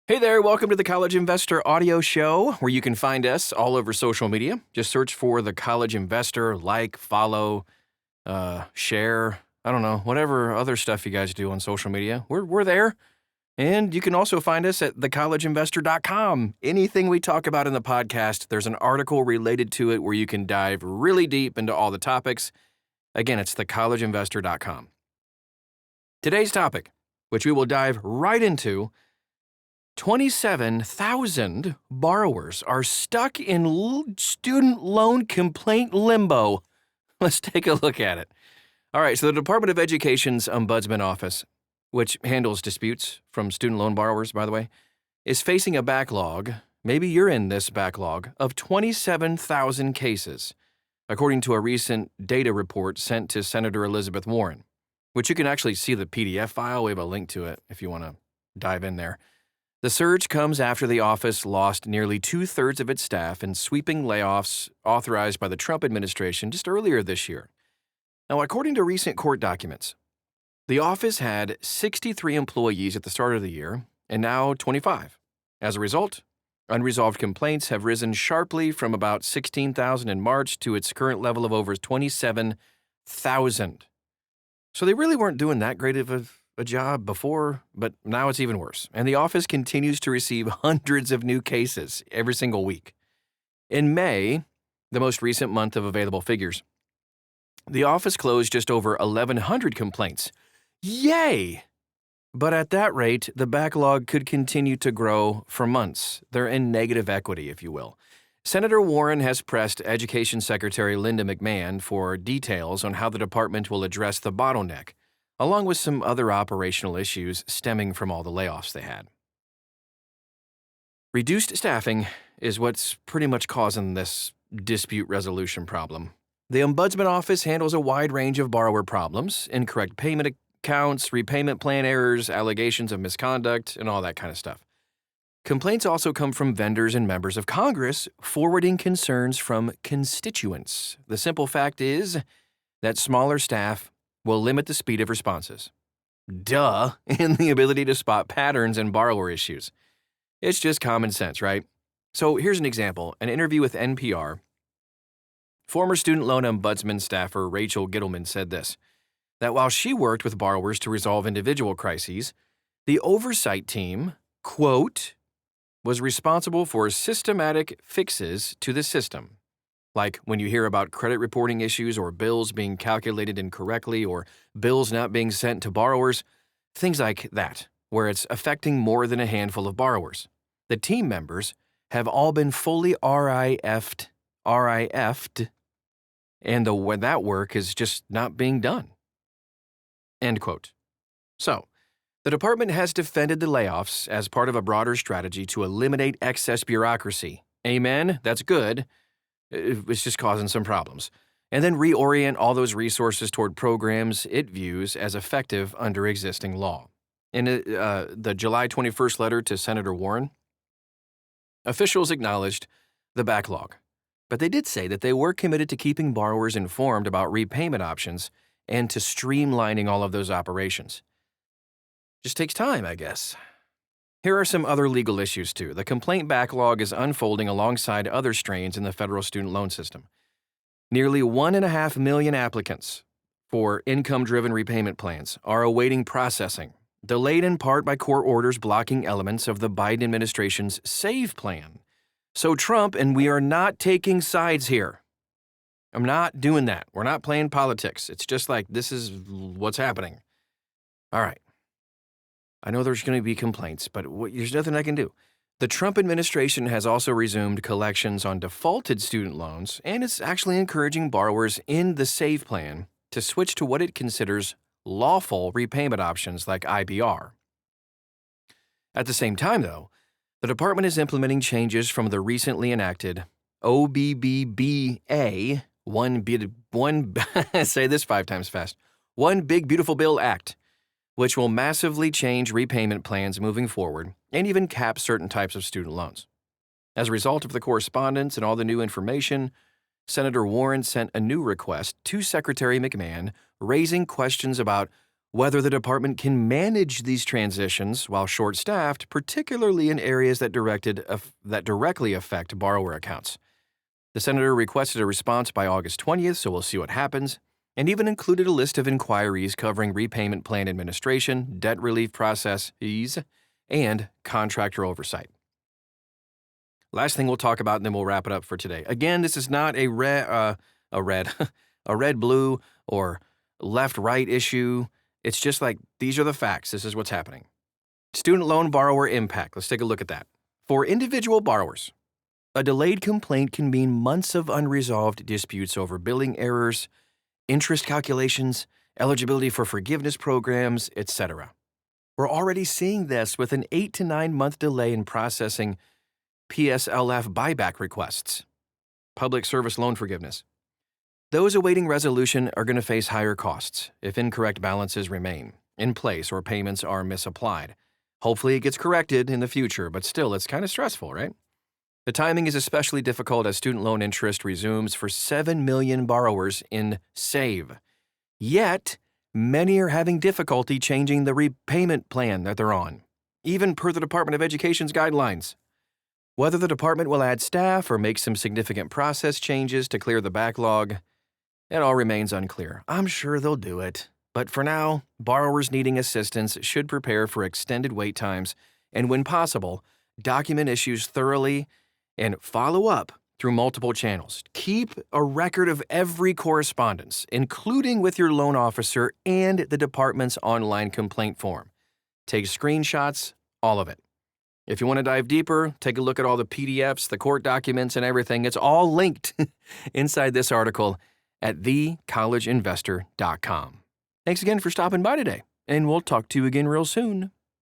Hey there, welcome to the College Investor audio show, where you can find us all over social media. Just search for the College Investor, like, follow, share, I don't know, whatever other stuff you guys do on social media. We're there. And you can also find us at thecollegeinvestor.com. Anything we talk about in the podcast, there's an article related to it where you can dive really deep into all the topics. Again, it's thecollegeinvestor.com. Today's topic, which we will dive right into, 27,000 borrowers are stuck in student loan complaint limbo. Let's take a look at it. All right, so the Department of Education's Ombudsman Office, which handles disputes from student loan borrowers, by the way, is facing a backlog, maybe you're in this backlog, of 27,000 cases, according to a recent data report sent to Senator Elizabeth Warren, which you can actually see the PDF file. We have a link to it if you want to dive in there. The surge comes after the office lost nearly two-thirds of its staff in sweeping layoffs authorized by the Trump administration just earlier this year. Now, according to recent court documents, the office had 63 employees at the start of the year and now 25. As a result, unresolved complaints have risen sharply from about 16,000 in March to its current level of over 27,000. So they really weren't doing that great of a job before, but now it's even worse. And the office continues to receive hundreds of new cases every single week. In May, the most recent month of available figures, the office closed just over 1,100 complaints. Yay! But at that rate, the backlog could continue to grow for months. They're in negative equity, if you will. Senator Warren has pressed Education Secretary Linda McMahon for details on how the department will address the bottleneck, along with some other operational issues stemming from all the layoffs they had. Reduced staffing is what's pretty much causing this dispute resolution problem. The Ombudsman Office handles a wide range of borrower problems, incorrect payment accounts, repayment plan errors, allegations of misconduct, and all that kind of stuff. Complaints also come from vendors and members of Congress forwarding concerns from constituents. The simple fact is that smaller staff will limit the speed of responses. Duh, and the ability to spot patterns in borrower issues. It's just common sense, right? So here's an example. An interview with NPR. Former student loan ombudsman staffer Rachel Gittleman said this, that while she worked with borrowers to resolve individual crises, the oversight team, quote, was responsible for systematic fixes to the system. Like when you hear about credit reporting issues or bills being calculated incorrectly or bills not being sent to borrowers, things like that, where it's affecting more than a handful of borrowers. The team members have all been fully RIF'd, and that work is just not being done. End quote. So, the department has defended the layoffs as part of a broader strategy to eliminate excess bureaucracy. Amen, that's good. It's just causing some problems. And then reorient all those resources toward programs it views as effective under existing law. In the July 21st letter to Senator Warren, officials acknowledged the backlog, but they did say that they were committed to keeping borrowers informed about repayment options and to streamlining all of those operations. Just takes time, I guess. Here are some other legal issues, too. The complaint backlog is unfolding alongside other strains in the federal student loan system. Nearly 1.5 million applicants for income-driven repayment plans are awaiting processing, delayed in part by court orders blocking elements of the Biden administration's SAVE plan. So Trump, and we are not taking sides here. I'm not doing that. We're not playing politics. It's just like, this is what's happening. All right. I know there's going to be complaints, but there's nothing I can do. The Trump administration has also resumed collections on defaulted student loans and is actually encouraging borrowers in the SAVE plan to switch to what it considers lawful repayment options like IBR. At the same time, though, the department is implementing changes from the recently enacted OBBBA, say this 5 times fast, One Big Beautiful Bill Act, which will massively change repayment plans moving forward and even cap certain types of student loans. As a result of the correspondence and all the new information, Senator Warren sent a new request to Secretary McMahon raising questions about whether the department can manage these transitions while short-staffed, particularly in areas that directly affect borrower accounts. The senator requested a response by August 20th, so we'll see what happens, and even included a list of inquiries covering repayment plan administration, debt relief processes, and contractor oversight. Last thing we'll talk about, and then we'll wrap it up for today. Again, this is not a red-blue or left-right issue. It's just like, these are the facts. This is what's happening. Student loan borrower impact. Let's take a look at that. For individual borrowers, a delayed complaint can mean months of unresolved disputes over billing errors, interest calculations, eligibility for forgiveness programs, etc. We're already seeing this with an 8 to 9 month delay in processing PSLF buyback requests, public service loan forgiveness. Those awaiting resolution are going to face higher costs if incorrect balances remain in place or payments are misapplied. Hopefully it gets corrected in the future, but still, it's kind of stressful, right? The timing is especially difficult as student loan interest resumes for 7 million borrowers in SAVE. Yet, many are having difficulty changing the repayment plan that they're on, even per the Department of Education's guidelines. Whether the department will add staff or make some significant process changes to clear the backlog, it all remains unclear. I'm sure they'll do it. But for now, borrowers needing assistance should prepare for extended wait times and, when possible, document issues thoroughly and follow up through multiple channels. Keep a record of every correspondence, including with your loan officer and the department's online complaint form. Take screenshots, all of it. If you want to dive deeper, take a look at all the PDFs, the court documents, and everything. It's all linked inside this article at thecollegeinvestor.com. Thanks again for stopping by today, and we'll talk to you again real soon.